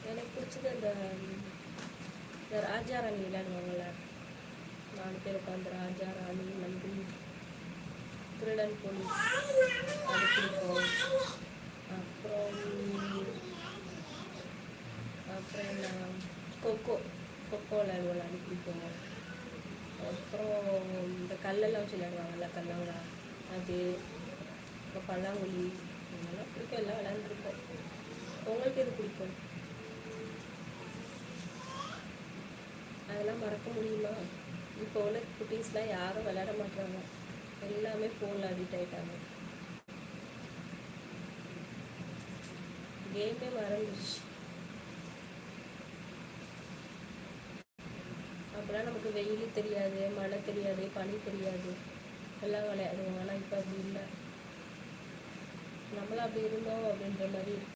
எனக்கு பிடிச்சது இந்த ராஜா ராணி விளையாடுவாங்கள்ல, 4 பேர் உட்காந்து ராஜா ராணி நம்பி திருடன் போலீஸ், அது பிடிக்கும். அப்புறம் அப்புறம் என்ன, கொக்கோ கொக்கோ விளையாடுவோம்ல, அது பிடிக்கும். அப்புறம் இந்த கல்லெல்லாம் வச்சு விளையாடுவாங்கள்ல, கல்லவரா, அது, அப்புறம் பல்லாங்குழி, இதெல்லாம் பிடிக்கும். எல்லாம் விளையாண்டுருக்கோம். உங்களுக்கு எது பிடிக்கும்? அதெல்லாம் மறக்க முடியுமா? இப்போ உள்ள குட்டீஸ்லாம் யாரும் விளையாட மாட்டாங்க, எல்லாமே ஃபோனில் அடிக்ட் ஆகிட்டாங்க. கேமே மறந்துடுச்சு. அப்போலாம் நமக்கு வெயில் தெரியாது, மழை தெரியாது, பனி தெரியாது, எல்லாம் விளையாடுவோம். ஆனால் இப்போ அப்படி இல்லை. நம்மளும் அப்படி இருந்தோம் அப்படின்ற மாதிரி இருக்கு.